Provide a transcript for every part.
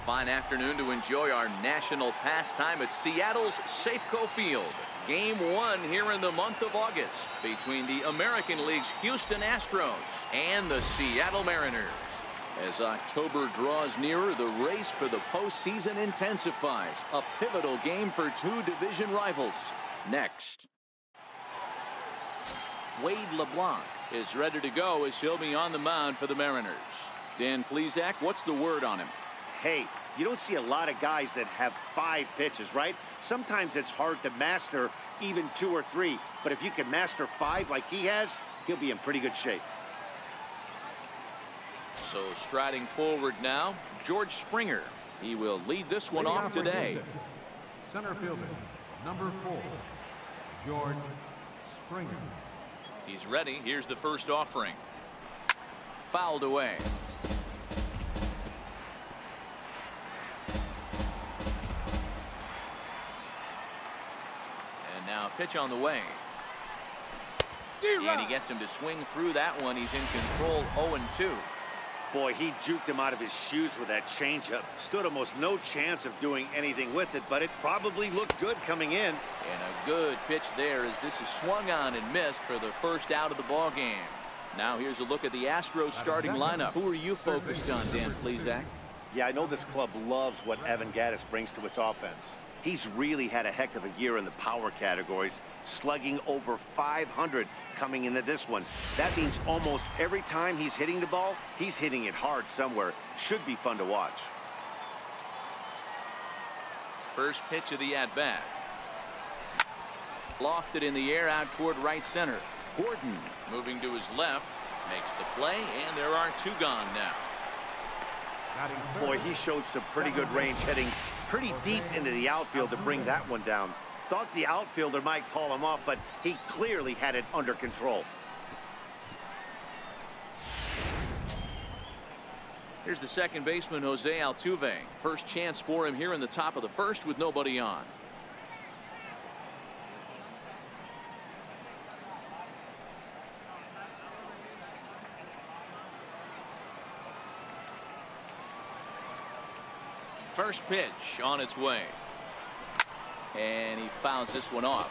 fine afternoon to enjoy our national pastime at Seattle's Safeco Field. Game 1 here in the month of August between the American League's Houston Astros and the Seattle Mariners. As October draws nearer, the race for the postseason intensifies. A pivotal game for two division rivals. Next. Wade LeBlanc is ready to go as he'll be on the mound for the Mariners. Dan Plesac, what's the word on him? Hey, you don't see a lot of guys that have 5 pitches, right? Sometimes it's hard to master even 2 or 3. But if you can master 5 like he has, he'll be in pretty good shape. So striding forward now, George Springer. He will lead this one off today. Center fielder, number 4, George Springer. He's ready. Here's the first offering. Fouled away. And now a pitch on the way. And he gets him to swing through that one. He's in control, 0-2. Boy, he juked him out of his shoes with that changeup. Stood almost no chance of doing anything with it, but it probably looked good coming in. And a good pitch there as this is swung on and missed for the first out of the ball game. Now here's a look at the Astros starting lineup. Who are you focused on, Dan Plesac? Yeah, I know this club loves what Evan Gattis brings to its offense. He's really had a heck of a year in the power categories, slugging over 500 coming into this one. That means almost every time he's hitting the ball, he's hitting it hard somewhere. Should be fun to watch. First pitch of the at-bat. Lofted in the air out toward right center. Gordon moving to his left, makes the play, and there are 2 gone now. Boy, he showed some pretty good range, heading pretty deep into the outfield to bring that one down. Thought the outfielder might call him off, but he clearly had it under control. Here's the second baseman, Jose Altuve. First chance for him here in the top of the first with nobody on. First pitch on its way. And he fouls this one off.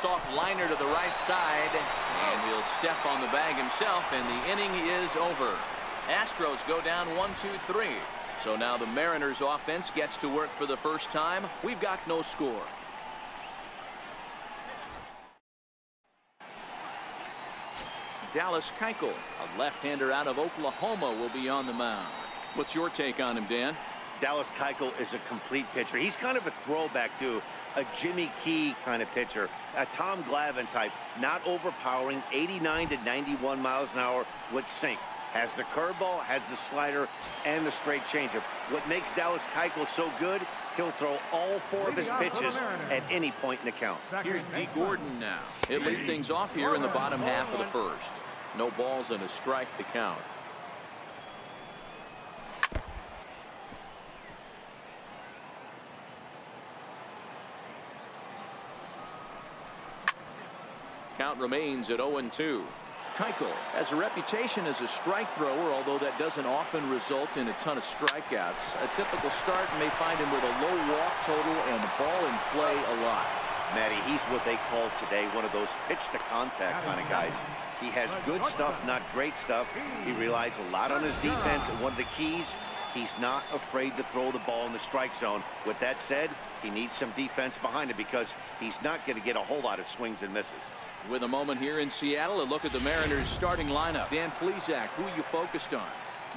Soft liner to the right side. And he'll step on the bag himself, and the inning is over. Astros go down 1-2-3. So now the Mariners offense gets to work for the first time. We've got no score. Dallas Keuchel, a left-hander out of Oklahoma, will be on the mound. What's your take on him, Dan? Dallas Keuchel is a complete pitcher. He's kind of a throwback to a Jimmy Key kind of pitcher, a Tom Glavine type, not overpowering, 89 to 91 miles an hour with sink. Has the curveball, has the slider, and the straight changeup. What makes Dallas Keuchel so good, he'll throw all 4 of his pitches at any point in the count. Here's D. Gordon now. He'll lead things off here in the bottom half of the first. No balls and a strike to count. Count remains at 0-2. Keuchel has a reputation as a strike thrower, although that doesn't often result in a ton of strikeouts. A typical start may find him with a low walk total and ball in play a lot. Matty, he's what they call today one of those pitch-to-contact kind of guys. He has good stuff, not great stuff. He relies a lot on his defense, and one of the keys, he's not afraid to throw the ball in the strike zone. With that said, he needs some defense behind him because he's not going to get a whole lot of swings and misses. With a moment here in Seattle, a look at the Mariners starting lineup. Dan Plesac, who are you focused on?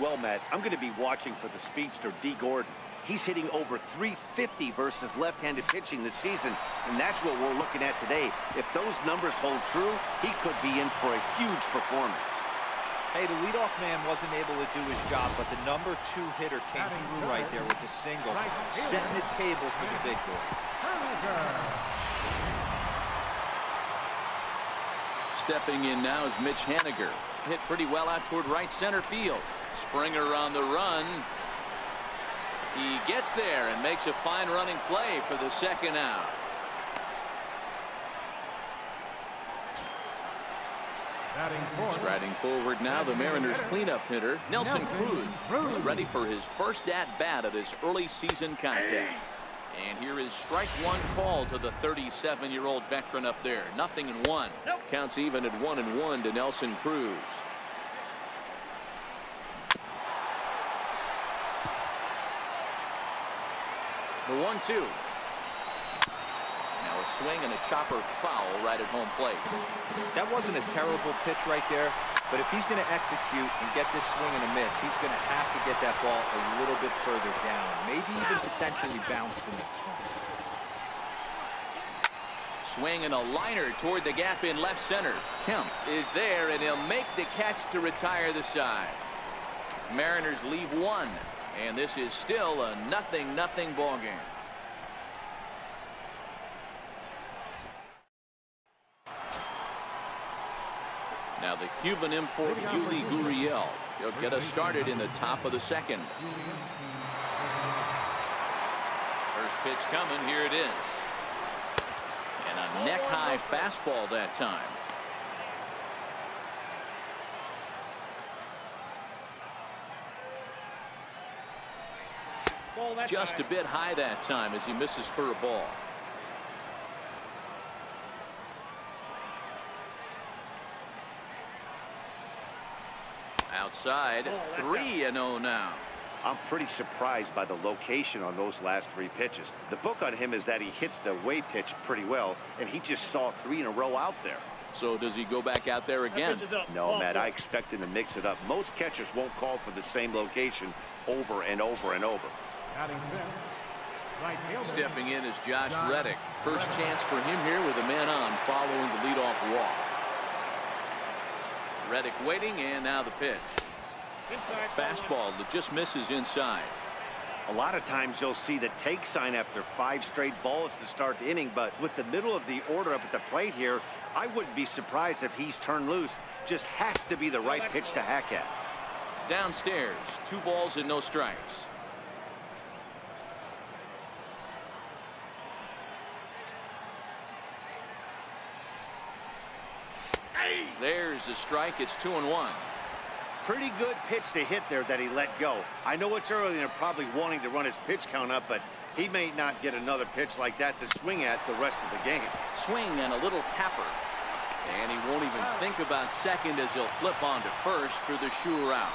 Well, Matt, I'm going to be watching for the speedster, D. Gordon. He's hitting over 350 versus left-handed pitching this season, and that's what we're looking at today. If those numbers hold true, he could be in for a huge performance. Hey, the leadoff man wasn't able to do his job, but the number 2 hitter came through right there with the single, setting the table for the big boys. Stepping in now is Mitch Haniger. Hit pretty well out toward right center field. Springer on the run. He gets there and makes a fine running play for the second out. Striding forward now, the Mariners cleanup hitter, Nelson Cruz, who's ready for his first at-bat of this early season contest. And here is strike one call to the 37-year-old veteran up there. 0-1. Counts even at 1-1 to Nelson Cruz. The 1-2. Now a swing and a chopper foul right at home plate. That wasn't a terrible pitch right there, but if he's going to execute and get this swing and a miss, he's going to have to get that ball a little bit further down, maybe even potentially bounce the next one. Swing and a liner toward the gap in left center. Kemp is there, and he'll make the catch to retire the side. Mariners leave one, and this is still a 0-0 ball game. Now the Cuban import Yuli Gurriel. He'll get us started in the top of the second. First pitch coming. Here it is. And a neck-high fastball that time. Just a bit high that time as he misses for a ball. Outside, 3-0 now. I'm pretty surprised by the location on those last three pitches. The book on him is that he hits the away pitch pretty well, and he just saw 3 in a row out there. So does he go back out there again? No, Matt, I expect him to mix it up. Most catchers won't call for the same location over and over and over. Stepping in is Josh Reddick. First chance for him here with a man on following the leadoff walk. Reddick waiting, and now the pitch. Fastball that just misses inside. A lot of times you'll see the take sign after 5 straight balls to start the inning, but with the middle of the order up at the plate here, I wouldn't be surprised if he's turned loose. Just has to be the right pitch to hack at. Downstairs, 2 balls and no strikes. There's a strike. It's 2-1. Pretty good pitch to hit there that he let go. I know it's early and they're probably wanting to run his pitch count up, but he may not get another pitch like that to swing at the rest of the game. Swing and a little tapper. And he won't even think about second as he'll flip on to first for the sure out.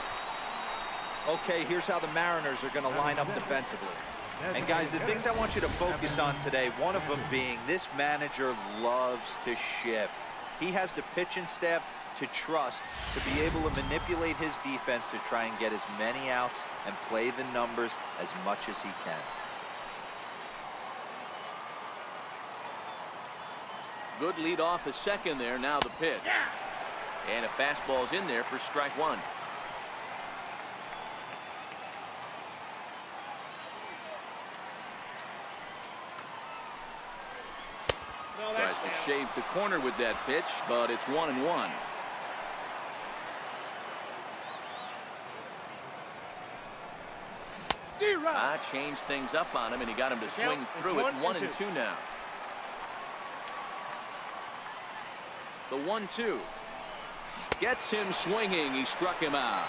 Okay, here's how the Mariners are going to line up defensively. And guys, the things I want you to focus on today, one of them being this manager loves to shift. He has the pitching staff to trust to be able to manipulate his defense to try and get as many outs and play the numbers as much as he can. Good lead off a second there. Now the pitch. And a fastball's in there for strike one. Tries to shave the corner with that pitch, but it's 1-1. Changed things up on him, and he got him to swing through it. 1-2 now. The 1-2 gets him swinging. He struck him out.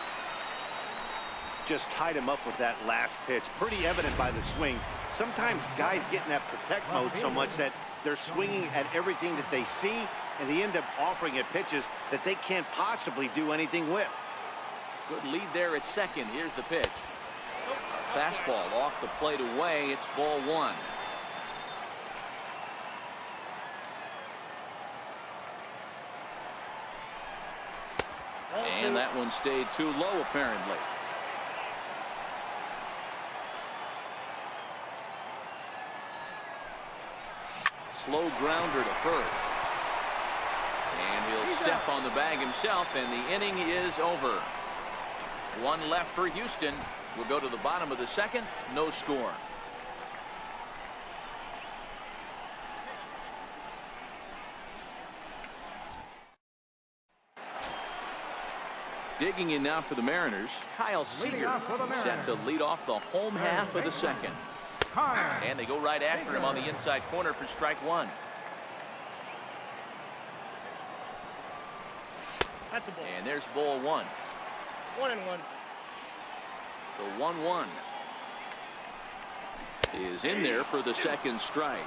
Just tied him up with that last pitch. Pretty evident by the swing. Sometimes guys get in that protect mode so much that they're swinging at everything that they see, and they end up offering at pitches that they can't possibly do anything with. Good lead there at second. Here's the pitch. A fastball off the plate away. It's ball one. And that one stayed too low, apparently. Slow grounder to first. And he'll step on the bag himself, and the inning is over. One left for Houston. We'll go to the bottom of the second. No score. Digging in now for the Mariners, Kyle Seager set to lead off the home half of the second. And they go right after him on the inside corner for strike one. That's a ball. And there's ball one. 1-1. The 1-1 is in there for the second strike.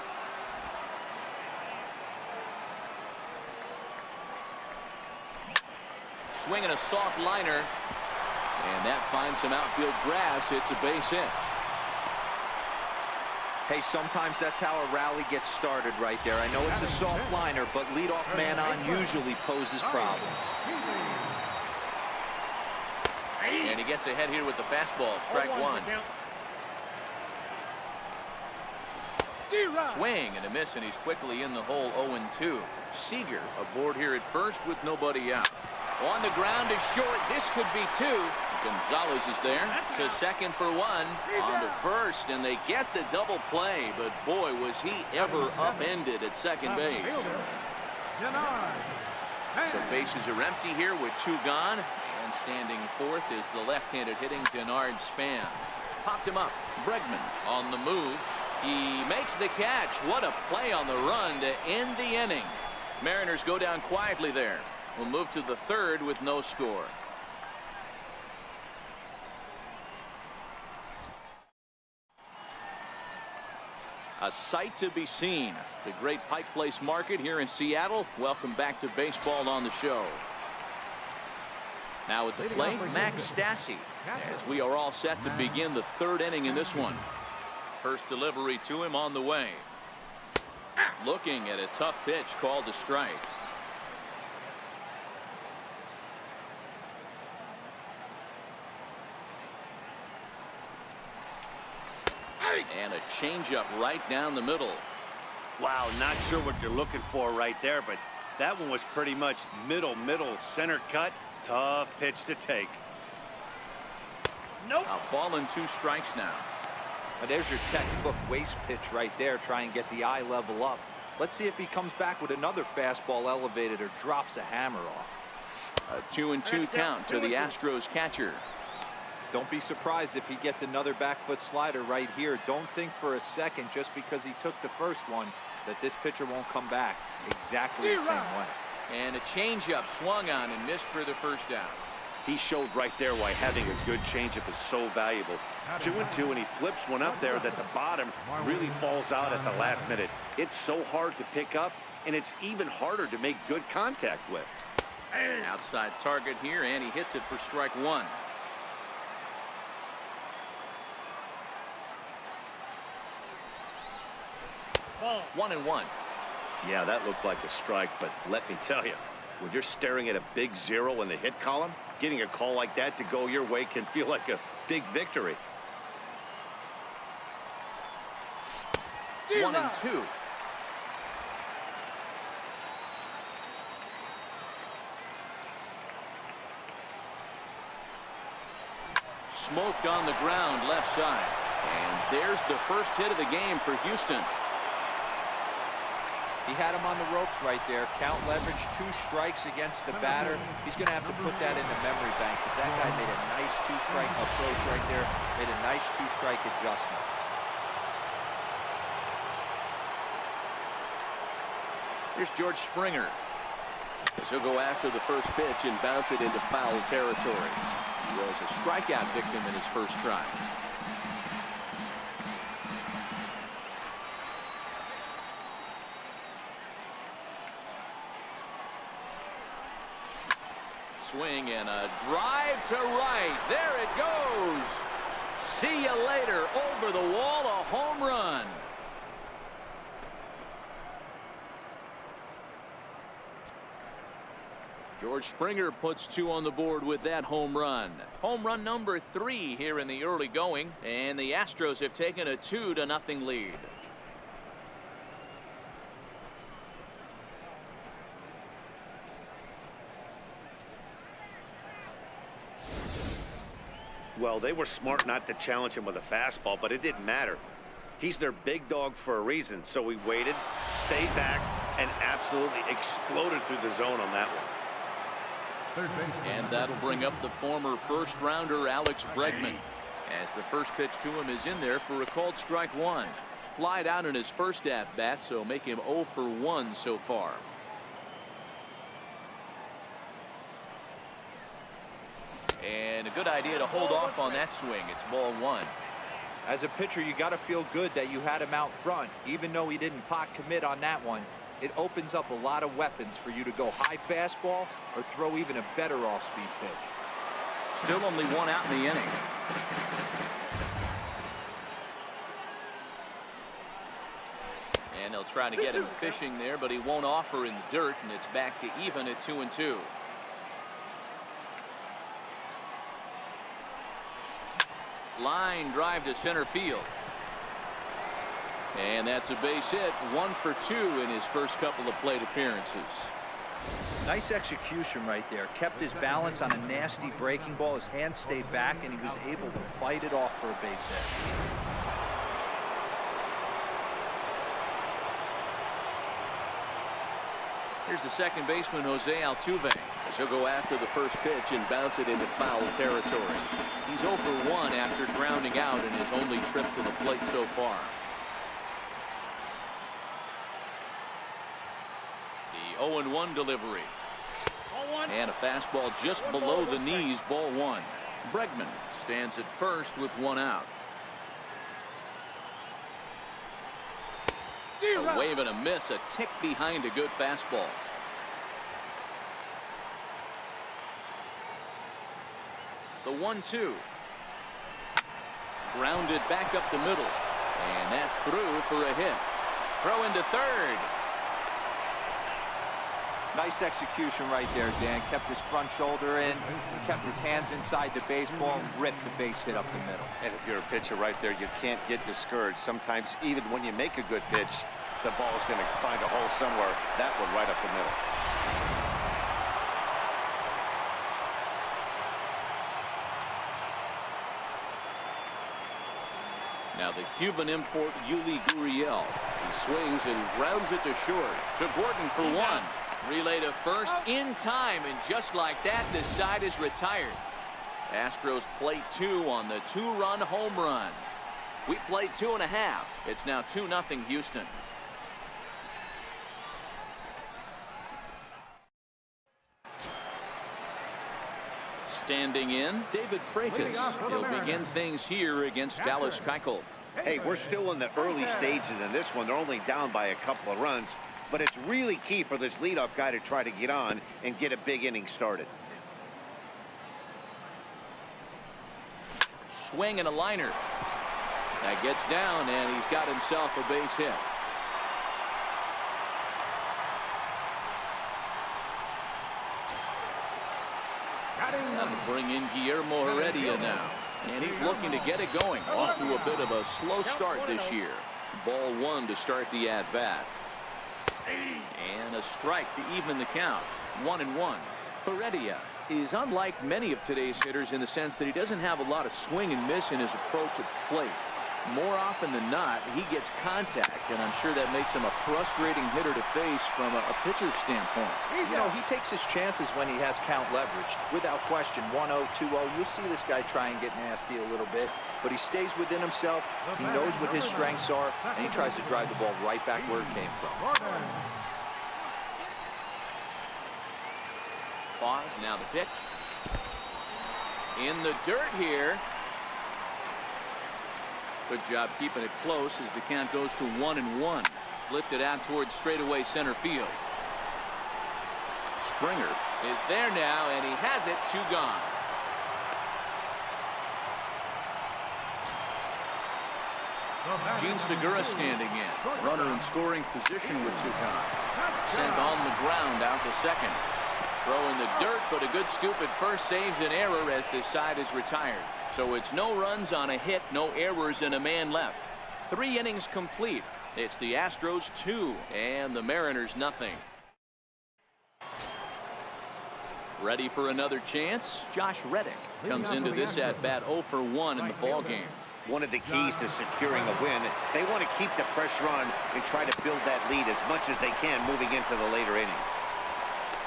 Swinging a soft liner, and that finds some outfield grass. It's a base hit. Hey, sometimes that's how a rally gets started right there. I know it's a soft liner, but leadoff man on usually poses problems. And he gets ahead here with the fastball. Strike one. Swing and a miss, and he's quickly in the hole. 0-2. Seager aboard here at first with nobody out. On the ground is short. This could be two. Gonzalez is there to second for one. On to first, and they get the double play. But boy, was he ever upended at second base. So bases are empty here with two gone. And standing fourth is the left-handed hitting Denard Span. Popped him up. Bregman on the move. He makes the catch. What a play on the run to end the inning. Mariners go down quietly there. We'll move to the third with no score. A sight to be seen. The great Pike Place Market here in Seattle. Welcome back to Baseball on the Show. Now at the plate, Max Stassi, as we are all set to begin the third inning in this one. First delivery to him on the way. Looking at a tough pitch called a strike. And a changeup right down the middle. Wow, not sure what you're looking for right there, but that one was pretty much middle center cut. Tough pitch to take. Nope. A ball and two strikes now. But there's your textbook waste pitch right there. Try and get the eye level up. Let's see if he comes back with another fastball elevated or drops a hammer off. A 2-2 count to the Astros catcher. Don't be surprised if he gets another back foot slider right here. Don't think for a second, just because he took the first one, that this pitcher won't come back exactly the same way. And a changeup swung on and missed for the first down. He showed right there why having a good changeup is so valuable. 2-2, and he flips one up there that the bottom really falls out at the last minute. It's so hard to pick up, and it's even harder to make good contact with. Outside target here, and he hits it for strike one. Ball. 1-1. Yeah, that looked like a strike, but let me tell you, when you're staring at a big zero in the hit column, getting a call like that to go your way can feel like a big victory. 1-2. Smoked on the ground left side. And there's the first hit of the game for Houston. He had him on the ropes right there. Count leverage, 2 strikes against the batter. He's going to have to put that in the memory bank, because that guy made a nice 2-strike approach right there. Made a nice 2-strike adjustment. Here's George Springer. As he'll go after the first pitch and bounce it into foul territory. He was a strikeout victim in his first try. Swing and a drive to right. There it goes. See you later. Over the wall, a home run. George Springer puts 2 on the board with that home run. Home run number 3 here in the early going, and the Astros have taken a 2-0 lead. Well, they were smart not to challenge him with a fastball, but it didn't matter. He's their big dog for a reason, so he waited, stayed back, and absolutely exploded through the zone on that one. And that'll bring up the former first-rounder Alex Bregman, as the first pitch to him is in there for a called strike one. Flied out in his first at-bat, so make him 0 for 1 so far. And a good idea to hold off on that swing. It's ball one. As a pitcher, you got to feel good that you had him out front. Even though he didn't pot commit on that one, it opens up a lot of weapons for you to go high fastball or throw even a better off-speed pitch. Still only one out in the inning. And they'll try to get him fishing there, but he won't offer in the dirt, and it's back to even at 2-2. Line drive to center field. And that's a base hit. 1 for 2 in his first couple of plate appearances. Nice execution right there. Kept his balance on a nasty breaking ball. His hands stayed back, and he was able to fight it off for a base hit. Here's the second baseman, Jose Altuve, as he'll go after the first pitch and bounce it into foul territory. He's 0 for 1 after grounding out in his only trip to the plate so far. The 0-1 delivery. And a fastball just below the knees, ball one. Bregman stands at first with 1 out. A wave and a miss, a tick behind a good fastball. The 1-2. Grounded back up the middle. And that's through for a hit. Throw into third. Nice execution right there, Dan. Kept his front shoulder in, kept his hands inside the baseball, ripped the base hit up the middle. And if you're a pitcher right there, you can't get discouraged. Sometimes even when you make a good pitch, the ball is going to find a hole somewhere. That one right up the middle. Now the Cuban import, Yuli Gurriel. He swings and grounds it to short. To Gordon for 1. Relay to first in time, and just like that, this side is retired. Astros play 2 on the 2-run home run. We played 2.5. It's now 2-0 Houston. Standing in, David Freitas. He'll begin things here against Dallas Keuchel. Hey, we're still in the early stages in this one. They're only down by a couple of runs, but it's really key for this leadoff guy to try to get on and get a big inning started. Swing and a liner. That gets down, and he's got himself a base hit. That'll bring in Guillermo Heredia now. And he's looking to get it going. Off to a bit of a slow start this year. Ball 1 to start the at-bat. And a strike to even the count. 1-1. Heredia is unlike many of today's hitters in the sense that he doesn't have a lot of swing and miss in his approach at the plate. More often than not, he gets contact, and I'm sure that makes him a frustrating hitter to face from a pitcher's standpoint. You know, he takes his chances when he has count leveraged. Without question, 1-0, 2-0, you'll see this guy try and get nasty a little bit, but he stays within himself. He knows what his strengths are, and he tries to drive the ball right back where it came from. Pause, now the pitch. In the dirt here. Good job keeping it close as the count goes to 1-1. Lifted out towards straightaway center field. Springer is there now, and he has it. 2 gone. Gene Segura standing in. Runner in scoring position with 2 gone. Sent on the ground out to second. Throw in the dirt, but a good scoop at first saves an error as this side is retired. So it's no runs on a hit, no errors, and a man left. 3 innings complete. It's the Astros 2 and the Mariners nothing. Ready for another chance? Josh Reddick comes into this at bat 0 for 1 in the ball game. One of the keys to securing a win, they want to keep the pressure on and try to build that lead as much as they can moving into the later innings.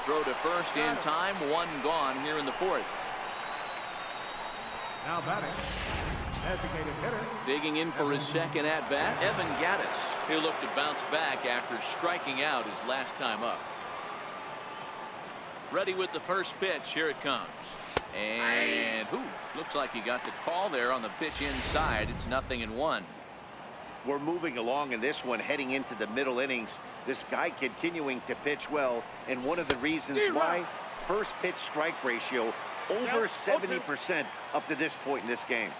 Throw to first in time, 1 gone here in the 4th. Now batting, designated hitter. Digging in for his second at bat, Evan Gattis. He'll look to bounce back after striking out his last time up. Ready with the first pitch. Here it comes. And looks like he got the call there on the pitch inside. It's 0-1. We're moving along in this one, heading into the middle innings. This guy continuing to pitch well, and one of the reasons why, first pitch strike ratio over 70% up to this point in this game.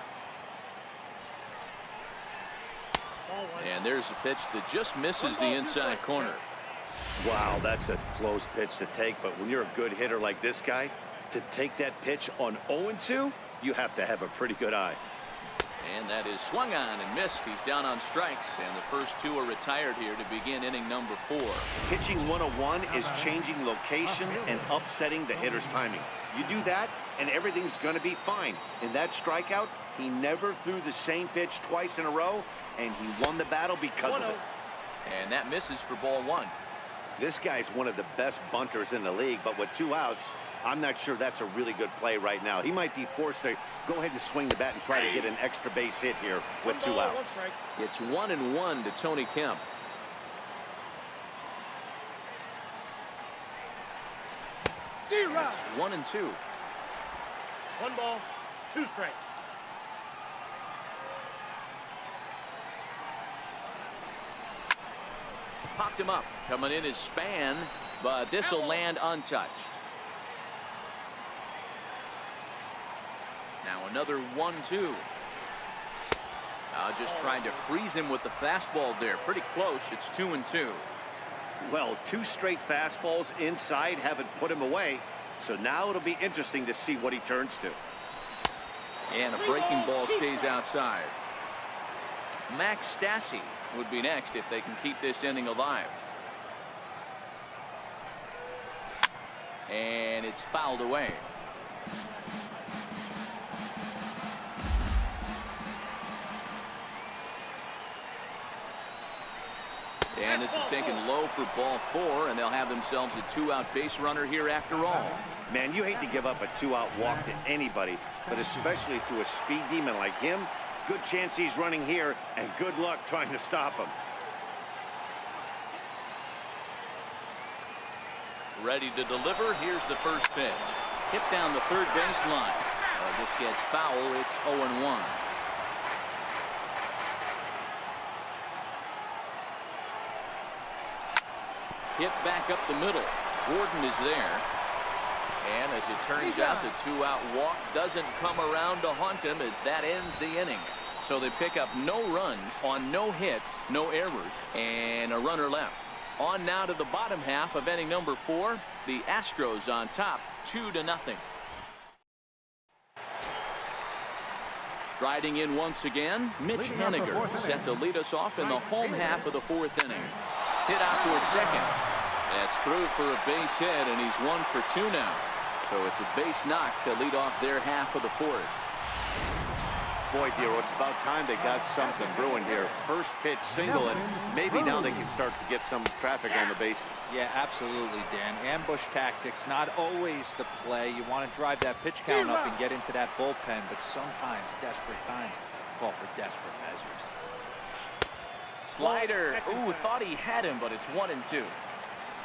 And there's a pitch that just misses the inside corner. Wow, that's a close pitch to take, but when you're a good hitter like this guy, to take that pitch on 0-2, you have to have a pretty good eye. And that is swung on and missed. He's down on strikes, and the first two are retired here to begin inning number 4. Pitching 101 is changing location and upsetting the hitter's timing. You do that, and everything's going to be fine. In that strikeout, he never threw the same pitch twice in a row, and he won the battle because of it. And that misses for ball 1. This guy's one of the best bunters in the league, but with 2 outs, I'm not sure that's a really good play right now. He might be forced to go ahead and swing the bat and try to get an extra base hit here with 2 outs. It's 1-1 to Tony Kemp. It's 1-2. 1 ball, 2 strikes. Popped him up. Coming in is Span, but this will land untouched. Now another 1-2. Just trying to freeze him with the fastball there. Pretty close. It's 2-2. Well, 2 straight fastballs inside haven't put him away. So now it'll be interesting to see what he turns to. And a breaking ball stays outside. Max Stassi would be next if they can keep this inning alive. And it's fouled away. And this is taken low for ball 4, and they'll have themselves a 2-out base runner here after all. Man, you hate to give up a 2-out walk to anybody, but especially to a speed demon like him. Good chance he's running here, and good luck trying to stop him. Ready to deliver. Here's the first pitch. Hit down the third baseline. This gets foul. It's 0-1. Hit back up the middle. Gordon is there. And as it turns out, the 2-out walk doesn't come around to haunt him as that ends the inning. So they pick up no runs on no hits, no errors, and a runner left. On now to the bottom half of inning number 4. The Astros on top, 2-0. Riding in once again, Mitch Haniger set to lead us off in the home half of the 4th inning. Hit out toward second. That's through for a base hit, and he's 1 for 2 now. So it's a base knock to lead off their half of the 4th. Boy, Dero, it's about time they got something brewing here. First pitch single, and maybe now they can start to get some traffic on the bases. Yeah, absolutely, Dan. Ambush tactics, not always the play. You want to drive that pitch count up and get into that bullpen, but sometimes desperate times call for desperate measures. Slider. Ooh, thought he had him, but it's 1-2.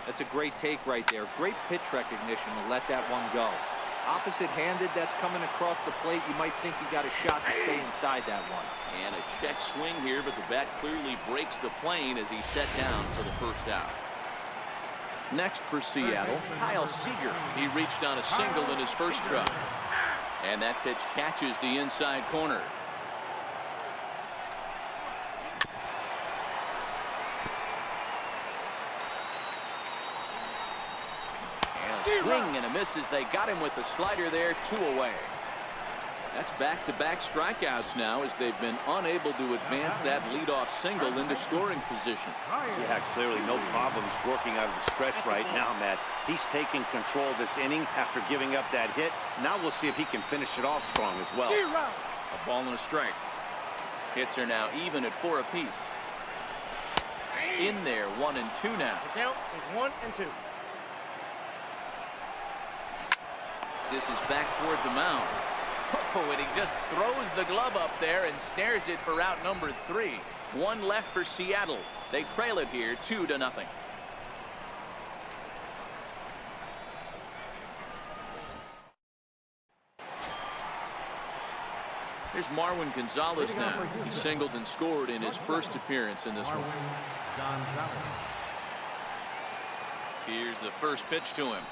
That's a great take right there. Great pitch recognition to let that one go. Opposite-handed, that's coming across the plate. You might think you got a shot to stay inside that one. And a check swing here, but the bat clearly breaks the plane as he's set down for the first out. Next for Seattle, Kyle Seager. He reached on a single in his first try. And that pitch catches the inside corner. Swing and a miss as they got him with the slider there, 2 away. That's back-to-back strikeouts now as they've been unable to advance that leadoff single into scoring position. Yeah, clearly no problems working out of the stretch right now, Matt. He's taking control of this inning after giving up that hit. Now we'll see if he can finish it off strong as well. A ball and a strike. Hits are now even at 4 apiece. In there, 1-2 now. The count is 1-2. This is back toward the mound. Oh, and he just throws the glove up there and snares it for out number 3. 1 left for Seattle. They trail it here 2-0. Here's Marwin Gonzalez now. He singled and scored in his first appearance in this one. Here's the first pitch to him.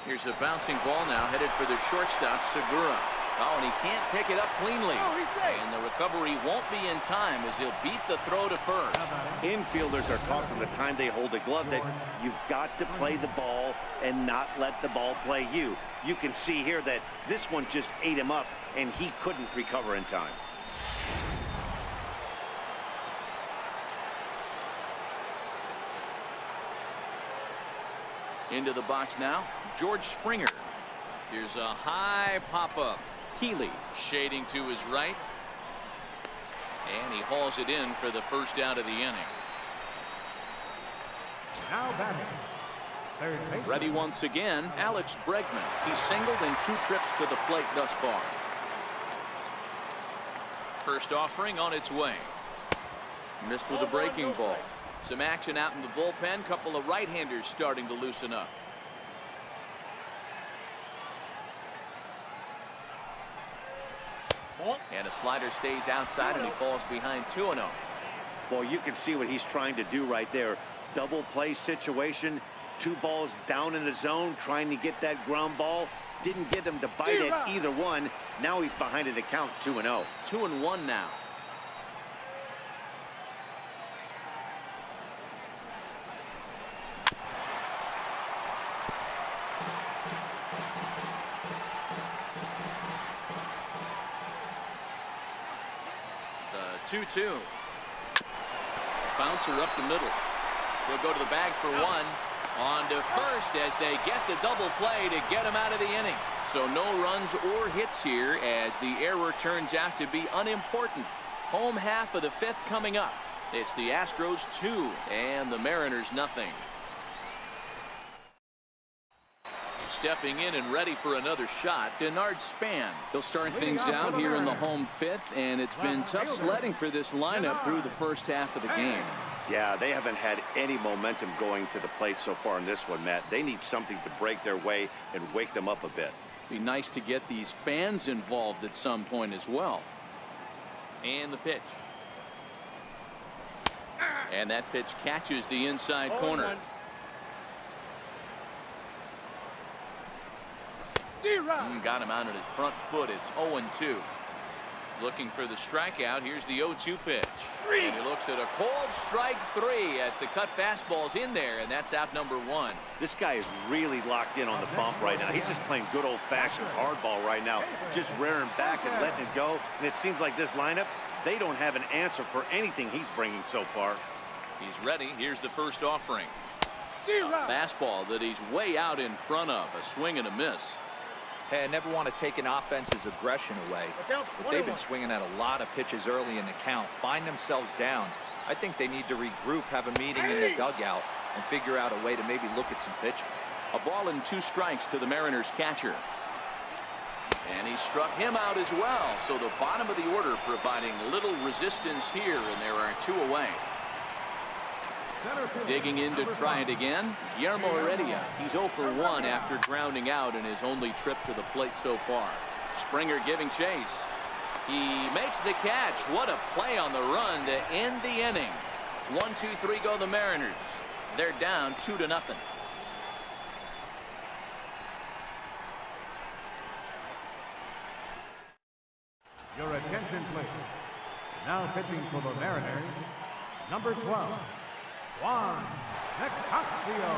Here's a bouncing ball now headed for the shortstop, Segura. Oh, and he can't pick it up cleanly. And the recovery won't be in time as he'll beat the throw to first. Infielders are taught from the time they hold the glove that you've got to play the ball and not let the ball play you. You can see here that this one just ate him up, and he couldn't recover in time. Into the box now, George Springer. Here's a high pop-up. Healy shading to his right. And he hauls it in for the first out of the inning. Now batting. Third base. Ready once again, Alex Bregman. He's singled in 2 trips to the plate thus far. First offering on its way. Missed with a breaking ball. Some action out in the bullpen. Couple of right-handers starting to loosen up. And a slider stays outside, and he falls behind 2-0. Well, you can see what he's trying to do right there. Double play situation. 2 balls down in the zone, trying to get that ground ball. Didn't get him to bite at either one. Now he's behind in the count, 2-0. 2-1 now. The 2-2. Bouncer up the middle. He'll go to the bag for 1. On to first as they get the double play to get him out of the inning. So no runs or hits here as the error turns out to be unimportant. Home half of the 5th coming up. It's the Astros 2 and the Mariners nothing. Stepping in and ready for another shot, Denard Span. He'll start things out here in the home 5th, and it's been tough sledding for this lineup through the first half of the game. Yeah, they haven't had any momentum going to the plate so far in this one, Matt. They need something to break their way and wake them up a bit. Be nice to get these fans involved at some point as well. And the pitch. And that pitch catches the inside corner. Got him out on his front foot. It's 0-2. Looking for the strikeout. Here's the 0-2 pitch. And he looks at a cold strike 3 as the cut fastball's in there, and that's out number 1. This guy is really locked in on the bump right now. He's just playing good old-fashioned hardball right now, just rearing back and letting it go. And it seems like this lineup, they don't have an answer for anything he's bringing so far. He's ready. Here's the first offering. A fastball that he's way out in front of. A swing and a miss. Hey, I never want to take an offense's aggression away, but they've been swinging at a lot of pitches early in the count. Find themselves down. I think they need to regroup, have a meeting in the dugout, and figure out a way to maybe look at some pitches. A ball and 2 strikes to the Mariners catcher. And he struck him out as well. So the bottom of the order providing little resistance here, and there are 2 away. Digging in to try it again, Guillermo Heredia. He's 0 for 1 after grounding out in his only trip to the plate so far. Springer giving chase. He makes the catch. What a play on the run to end the inning. 1-2-3 go the Mariners. They're down 2-0. Your attention, please. Now pitching for the Mariners, number 12, Juan Nicasio.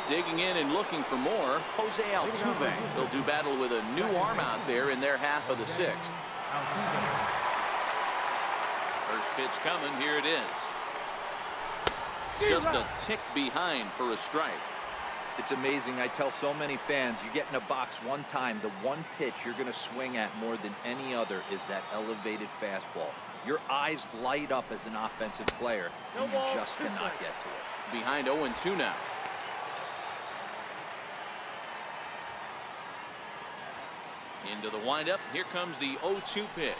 Digging in and looking for more, Jose Altuve. They'll do battle with a new arm out there in their half of the 6th. First pitch coming. Here it is. Just a tick behind for a strike. It's amazing. I tell so many fans, you get in a box one time, the one pitch you're going to swing at more than any other is that elevated fastball. Your eyes light up as an offensive player, and you just cannot get to it. Behind 0-2 now. Into the windup. Here comes the 0-2 pitch.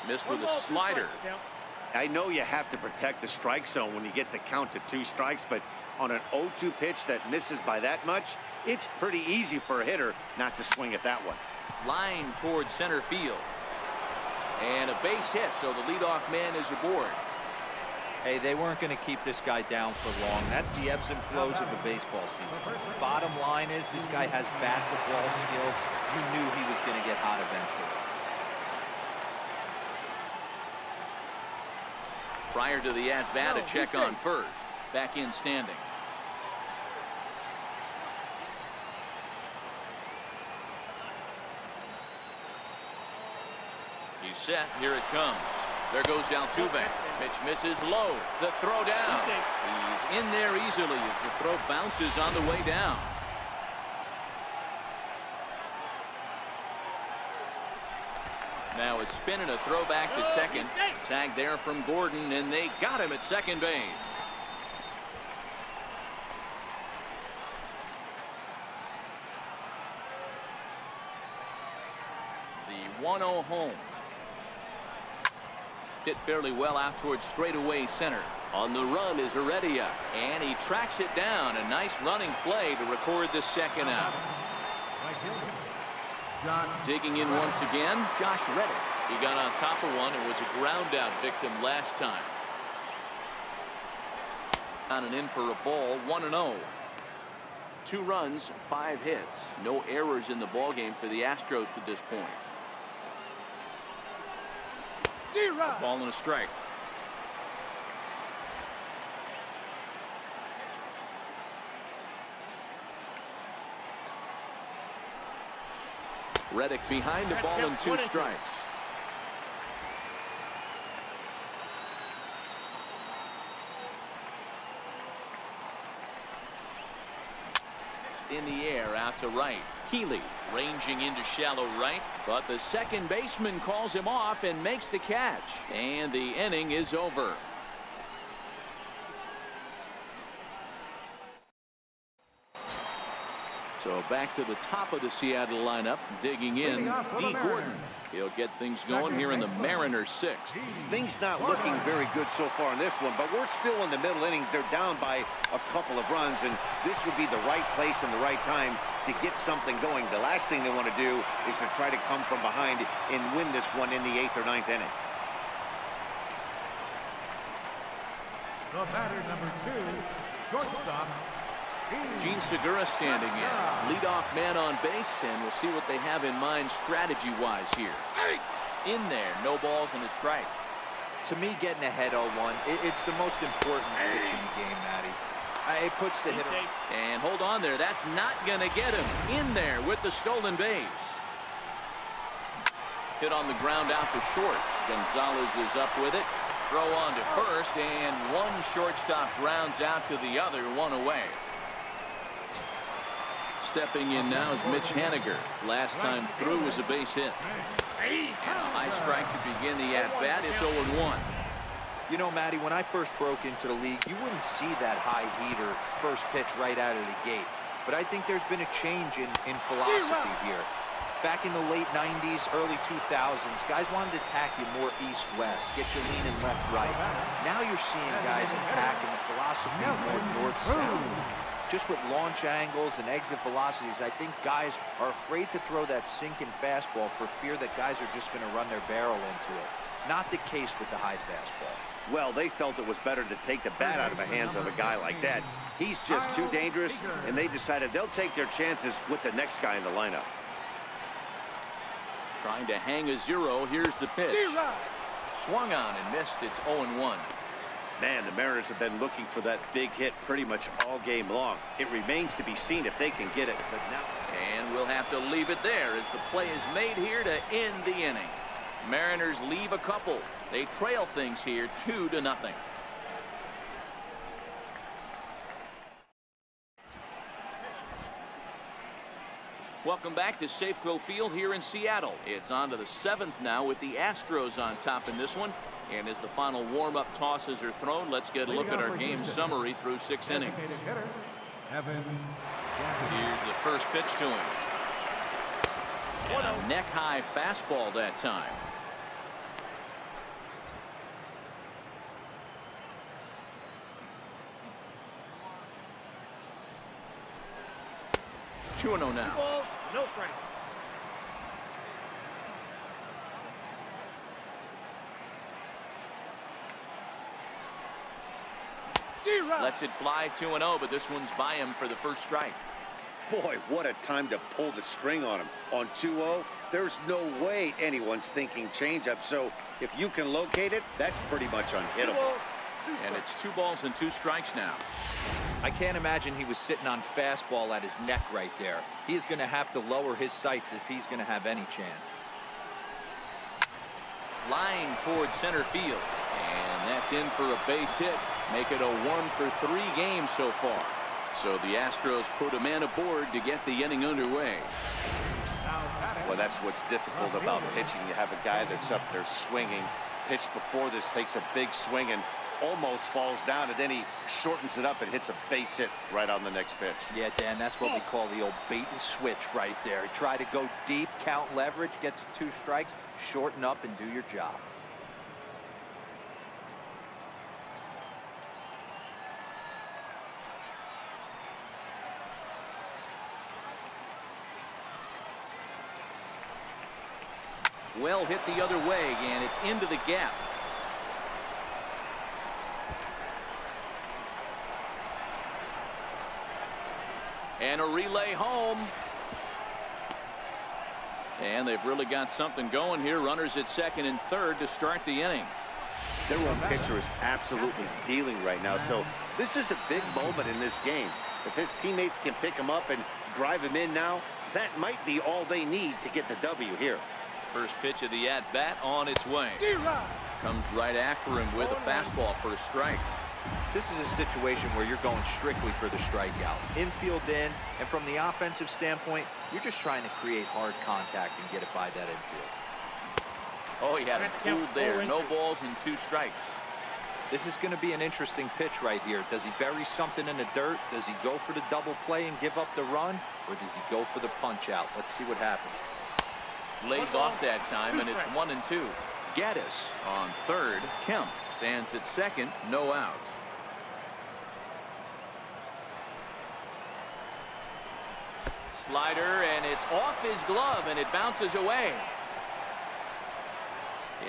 Missed with a slider. I know you have to protect the strike zone when you get the count to 2 strikes, but on an 0-2 pitch that misses by that much, it's pretty easy for a hitter not to swing at that one. Line towards center field. And a base hit, so the leadoff man is aboard. Hey, they weren't going to keep this guy down for long. That's the ebbs and flows of a baseball season. Bottom line is this guy has bat-to-ball skills. You knew he was going to get hot eventually. Prior to the at-bat, a check on first. Back in standing. He's set. Here it comes. There goes Altuve. Pitch misses low. The throw down. He's in there easily as the throw bounces on the way down. Now a spin and a throw back to second. Tag there from Gordon, and they got him at second base. The 1-0 home. Hit fairly well out towards straightaway center. On the run is Heredia, and he tracks it down. A nice running play to record the second out. Digging in once again, Josh Reddick. He got on top of one and was a ground out victim last time. On and in for a ball, 1-0. 2 runs, 5 hits. No errors in the ballgame for the Astros to this point. Ball and a strike. Reddick behind the ball and 2 strikes. In the air out to right. Healy ranging into shallow right, but the second baseman calls him off and makes the catch, and the inning is over. So back to the top of the Seattle lineup, digging in, D. Gordon. He'll get things going here in the Mariners' 6th. Things not looking very good so far in this one, but we're still in the middle innings. They're down by a couple of runs, and this would be the right place and the right time to get something going. The last thing they want to do is to try to come from behind and win this one in the 8th or 9th inning. The batter, number 2, shortstop, Gene Segura standing in. Leadoff man on base, and we'll see what they have in mind strategy-wise here. In there, no balls and a strike. To me, getting ahead 0-1, it's the most important pitching game, Matty. It puts the hitter. And hold on there. That's not going to get him. In there with the stolen base. Hit on the ground out to short. Gonzalez is up with it. Throw on to first, and one shortstop grounds out to the other, 1 away. Stepping in now is Mitch Haniger. Last time through was a base hit. And a high strike to begin the at-bat. It's 0-1. You know, Matty, when I first broke into the league, you wouldn't see that high heater first pitch right out of the gate. But I think there's been a change in philosophy here. Back in the late 90s, early 2000s, guys wanted to attack you more east-west, get you leaning left-right. Now you're seeing guys attacking the philosophy more north-south. Just with launch angles and exit velocities, I think guys are afraid to throw that sinking fastball for fear that guys are just going to run their barrel into it. Not the case with the high fastball. Well, they felt it was better to take the bat out of the hands of a guy like that. He's just too dangerous, and they decided they'll take their chances with the next guy in the lineup. Trying to hang a 0. Here's the pitch. Swung on and missed. It's 0-1. Man, the Mariners have been looking for that big hit pretty much all game long. It remains to be seen if they can get it, but now. And we'll have to leave it there as the play is made here to end the inning. Mariners leave a couple. They trail things here 2-0. Welcome back to Safeco Field here in Seattle. It's on to the 7th now with the Astros on top in this one. And as the final warm-up tosses are thrown, let's get a look at our game summary through 6 innings. Here's the first pitch to him. And a neck-high fastball that time. 2-0 Two now. balls, no strikes. Lets it fly 2-0, but this one's by him for the first strike. Boy, what a time to pull the string on him. On 2-0, there's no way anyone's thinking changeup. So if you can locate it, that's pretty much Two unhittable. balls, two And strikes. it's 2 balls and 2 strikes now. I can't imagine he was sitting on fastball at his neck right there. He is going to have to lower his sights if he's going to have any chance. Line towards center field. And that's in for a base hit. Make it a 1-for-3 game so far. So the Astros put a man aboard to get the inning underway. Well, that's what's difficult about pitching. You have a guy that's up there swinging. Pitched before this, takes a big swing and almost falls down, and then he shortens it up and hits a base hit right on the next pitch. Yeah, Dan, that's what we call the old bait and switch right there. Try to go deep, count leverage, get to 2 strikes, shorten up, and do your job. Well hit the other way, and it's into the gap. And a relay home. And they've really got something going here. Runners at second and third to start the inning. Their one pitcher is absolutely dealing right now. So this is a big moment in this game. If his teammates can pick him up and drive him in now, that might be all they need to get the W here. First pitch of the at-bat on its way. Comes right after him with a fastball for a strike. This is a situation where you're going strictly for the strikeout. Infield in, and from the offensive standpoint, you're just trying to create hard contact and get it by that infield. Oh, he had it fooled there. No balls and 2 strikes. This is going to be an interesting pitch right here. Does he bury something in the dirt? Does he go for the double play and give up the run? Or does he go for the punch out? Let's see what happens. Lays off that time, and it's 1-2. Gaddis on third. Kemp stands at second. No outs. Slider, and it's off his glove, and it bounces away.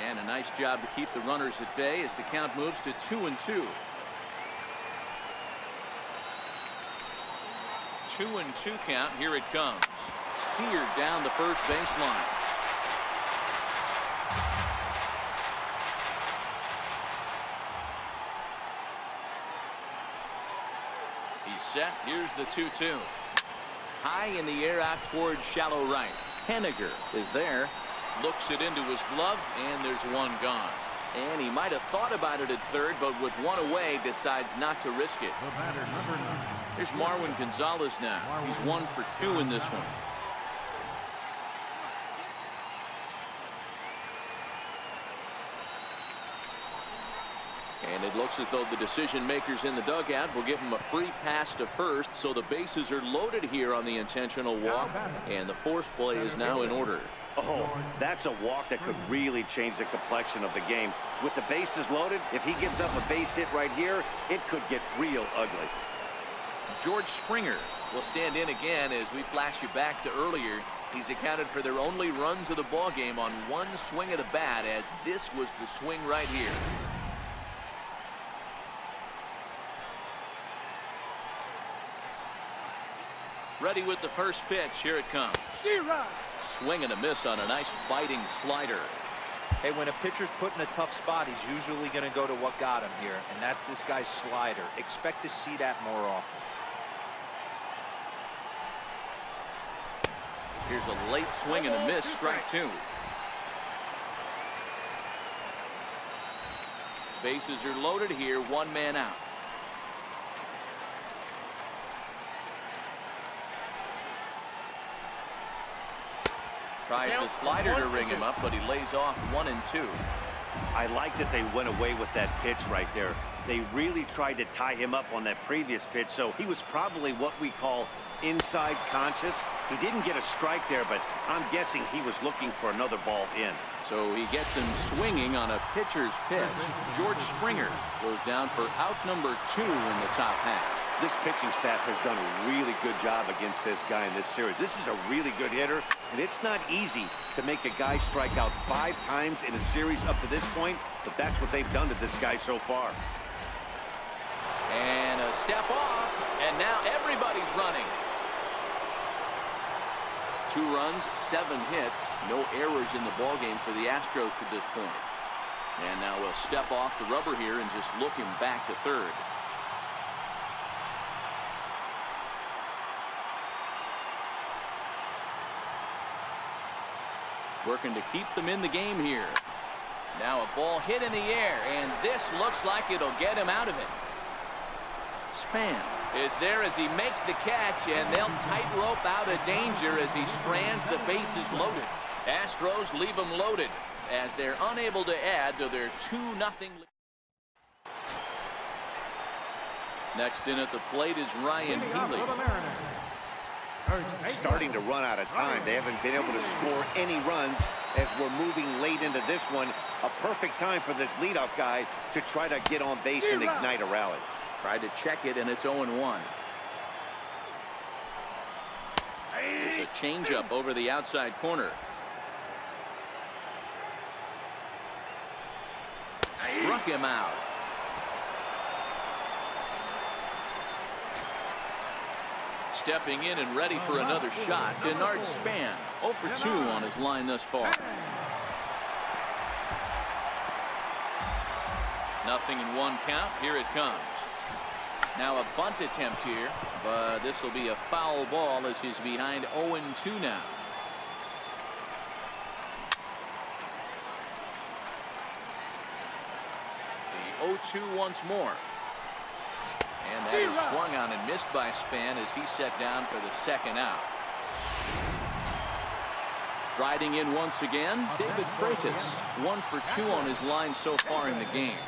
And a nice job to keep the runners at bay as the count moves to 2-2. 2-2 count. Here it comes. Seared down the first baseline. He's set. Here's the 2-2. High in the air out towards shallow right. Henniger is there. Looks it into his glove, and there's one gone. And he might have thought about it at third, but with one away, decides not to risk it. The batter, number 9. Here's Marwin Gonzalez now. He's 1 for 2 in this one. And it looks as though the decision makers in the dugout will give him a free pass to first, so the bases are loaded here on the intentional walk, and the force play is now in order. Oh, that's a walk that could really change the complexion of the game. With the bases loaded, if he gives up a base hit right here, it could get real ugly. George Springer will stand in again as we flash you back to earlier. He's accounted for their only runs of the ball game on one swing of the bat, as this was the swing right here. Ready with the first pitch. Here it comes. Swing and a miss on a nice biting slider. Hey, when a pitcher's put in a tough spot, he's usually going to go to what got him here, and that's this guy's slider. Expect to see that more often. Here's a late swing and a miss. Strike 2. Bases are loaded here. 1 man out. Tries the slider to ring him up, but he lays off 1-2. I like that they went away with that pitch right there. They really tried to tie him up on that previous pitch, so he was probably what we call inside conscious. He didn't get a strike there, but I'm guessing he was looking for another ball in. So he gets him swinging on a pitcher's pitch. George Springer goes down for out number 2 in the top half. This pitching staff has done a really good job against this guy in this series. This is a really good hitter, and it's not easy to make a guy strike out 5 times in a series up to this point, but that's what they've done to this guy so far. And a step off, and now everybody's running. 2 runs, 7 hits, no errors in the ballgame for the Astros to this point. And now we'll step off the rubber here and just look him back to third. Working to keep them in the game here. Now a ball hit in the air, and this looks like it'll get him out of it. Span is there as he makes the catch, and they'll tightrope out of danger as he strands the bases loaded. Astros leave them loaded as they're unable to add to their 2-0 lead. Next in at the plate is Ryan Healy. Starting to run out of time. They haven't been able to score any runs as we're moving late into this one. A perfect time for this leadoff guy to try to get on base and ignite a rally. Tried to check it, and it's 0-1. There's a changeup over the outside corner. Struck him out. Stepping in and ready for another shot, Denard Span, 0 for 2 on his line thus far. Nothing in 1 count. Here it comes. Now a bunt attempt here, but this will be a foul ball as he's behind 0-2 now. The 0-2 once more. And that is swung on and missed by Span as he's set down for the 2nd out. Striding in once again, David Freitas, 1 for 2 on his line so far in the game.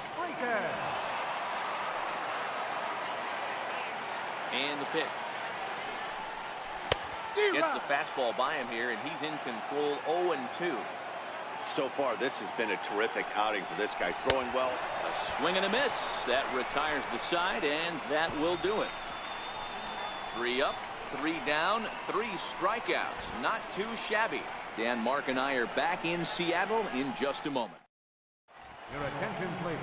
And the pitch. Gets the fastball by him here, and he's in control. 0-2. So far, this has been a terrific outing for this guy. Throwing well. A swing and a miss. That retires the side, and that will do it. 3 up, 3 down, 3 strikeouts. Not too shabby. Dan, Mark, and I are back in Seattle in just a moment. Your attention, please.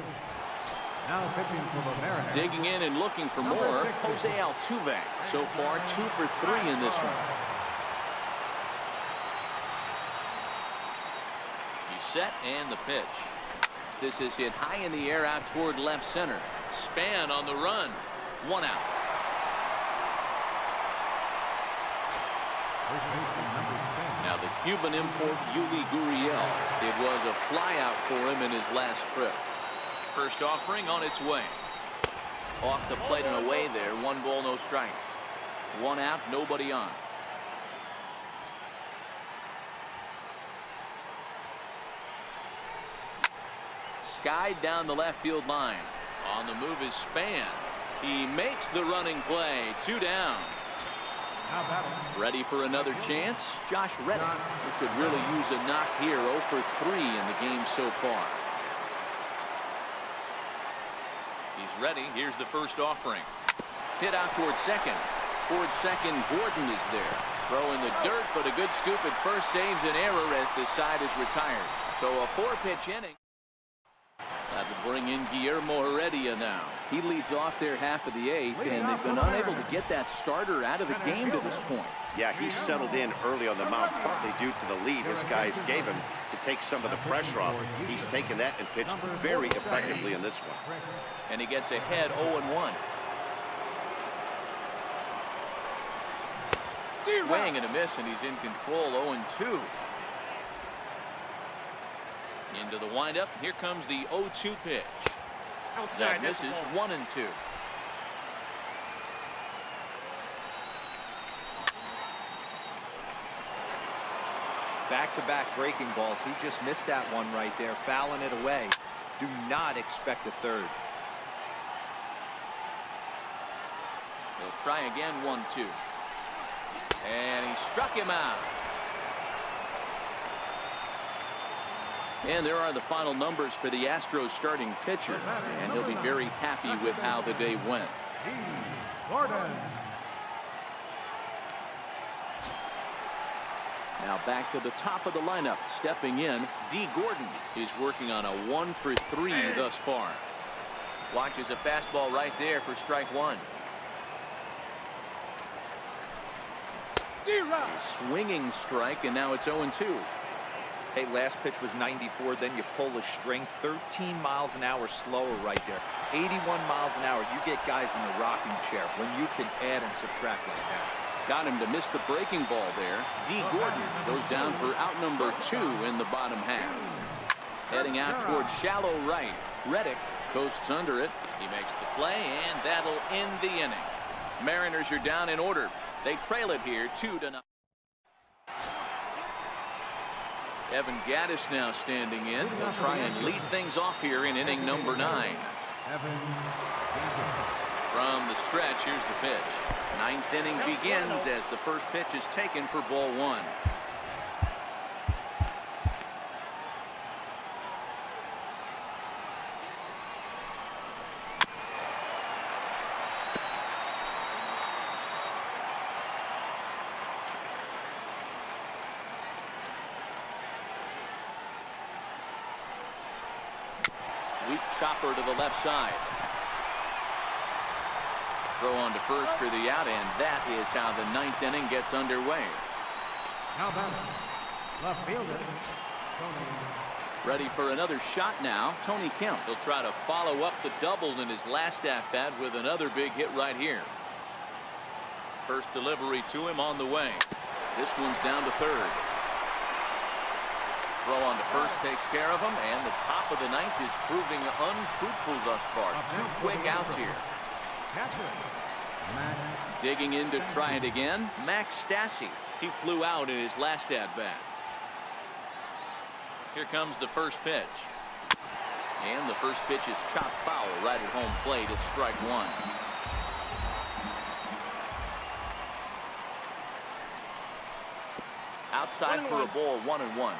Now pitching for the Mariners. Digging in and looking for more, Jose Altuve. So far, 2 for 3 in this one. He's set, and the pitch. This is hit high in the air out toward left center. Span on the run. 1 out. Now the Cuban import Yuli Gurriel. It was a flyout for him in his last trip. First offering on its way. Off the plate and away there. 1 ball, no strikes. 1 out, nobody on. Skied down the left field line. On the move is Span. He makes the running play. 2 down. Ready for another chance. Josh Reddick, who could really use a knock here. 0 for 3 in the game so far. He's ready. Here's the first offering. Hit out towards second. Towards second, Gordon is there. Throw in the dirt, but a good scoop at first saves an error as the side is retired. So a 4-pitch inning. Have to bring in Guillermo Heredia now. He leads off their half of the 8th, and they've been unable to get that starter out of the game to this point. Yeah, he settled in early on the mound, partly due to the lead his guys gave him to take some of the pressure off. He's taken that and pitched very effectively in this one. And he gets ahead 0-1. Swing and a miss, and he's in control. 0-2. Into the windup. Here comes the 0-2 pitch. That misses. 1-2. Back-to-back breaking balls. He just missed that one right there, fouling it away. Do not expect a third. He'll try again. 1-2. And he struck him out. And there are the final numbers for the Astros starting pitcher, and he'll be very happy with how the day went. Gordon. Now back to the top of the lineup. Stepping in, D. Gordon is working on a 1-for-3 thus far. Watches a fastball right there for strike one. A swinging strike, and now it's 0-2. Hey, last pitch was 94, then you pull the string. 13 miles an hour slower right there. 81 miles an hour. You get guys in the rocking chair when you can add and subtract like that. Got him to miss the breaking ball there. D. Gordon goes down for out number 2 in the bottom half. Heading out towards shallow right. Reddick coasts under it. He makes the play, and that'll end the inning. Mariners are down in order. They trail it here 2-0. Evan Gaddis now standing in. He'll try and lead things off here in inning number 9. From the stretch, here's the pitch. Ninth inning begins as the first pitch is taken for ball one. Weak chopper to the left side. Throw on to first for the out, and that is how the ninth inning gets underway. Now batting, left fielder, Tony. Ready for another shot now, Tony Kemp. He'll try to follow up the double in his last at-bat with another big hit right here. First delivery to him on the way. This one's down to third. Throw on to first takes care of him, and the top of the ninth is proving unfruitful thus far. 2 quick outs here. Digging in to try it again, Max Stassi. He flew out in his last at-bat. Here comes the first pitch. And the first pitch is chopped foul right at home plate at strike one. Outside for a ball, 1-1.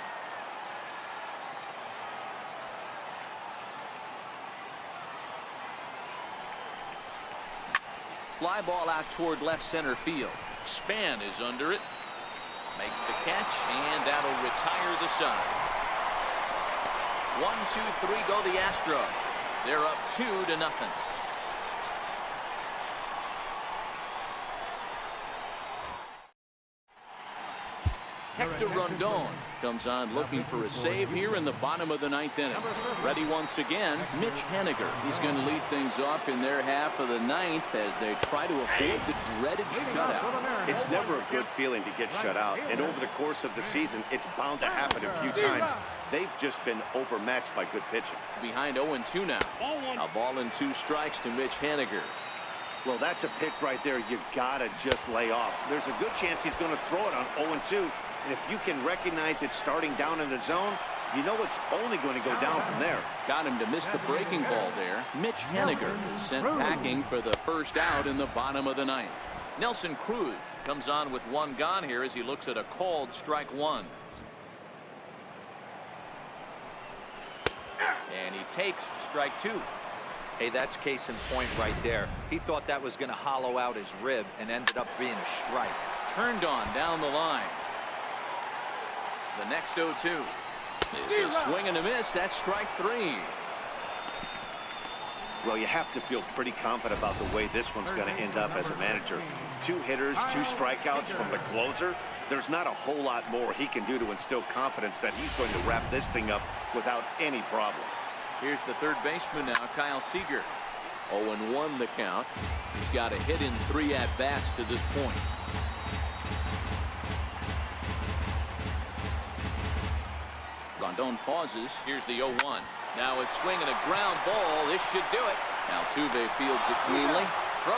Fly ball out toward left center field. Span is under it. Makes the catch, and that'll retire the side. 1-2-3 go the Astros. They're up 2-0. Hector Rondon comes on looking for a save here in the bottom of the ninth inning. Ready once again, Mitch Haniger. He's going to lead things off in their half of the ninth as they try to avoid the dreaded shutout. It's never a good feeling to get shut out, and over the course of the season, it's bound to happen a few times. They've just been overmatched by good pitching. Behind 0-2 now. A ball and 2 strikes to Mitch Haniger. Well, that's a pitch right there you gotta just lay off. There's a good chance he's going to throw it on 0-2. And if you can recognize it starting down in the zone, you know it's only going to go down from there. Got him to miss the breaking ball there. Mitch Haniger is sent packing for the first out in the bottom of the ninth. Nelson Cruz comes on with 1 gone here as he looks at a called strike 1. And he takes strike 2. Hey, that's case in point right there. He thought that was going to hollow out his rib and ended up being a strike. Turned on down the line. The next 0-2 is a swing and a miss. That's strike 3. Well, you have to feel pretty confident about the way this one's going to end up as a manager. 2 hitters, 2 strikeouts from the closer. There's not a whole lot more he can do to instill confidence that he's going to wrap this thing up without any problem. Here's the third baseman now, Kyle Seager. 0-1 the count. He's got a hit in 3 at-bats to this point. Rondon pauses. Here's the 0-1. Now a swing and a ground ball. This should do it. Altuve fields it cleanly. Throw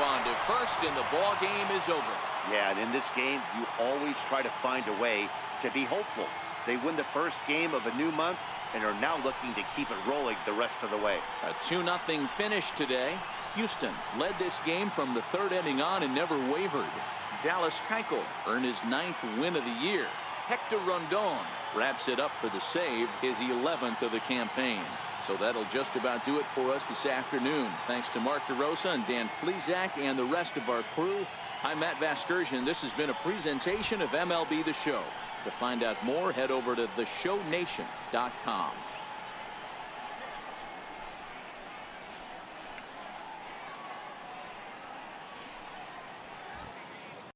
on to first, and the ball game is over. Yeah, and in this game, you always try to find a way to be hopeful. They win the first game of a new month and are now looking to keep it rolling the rest of the way. A 2-0 finish today. Houston led this game from the 3rd inning on and never wavered. Dallas Keuchel earned his 9th win of the year. Hector Rondon wraps it up for the save, his 11th of the campaign. So that'll just about do it for us this afternoon. Thanks to Mark DeRosa and Dan Plesac and the rest of our crew. I'm Matt Vasgersian. This has been a presentation of MLB The Show. To find out more, head over to theshownation.com.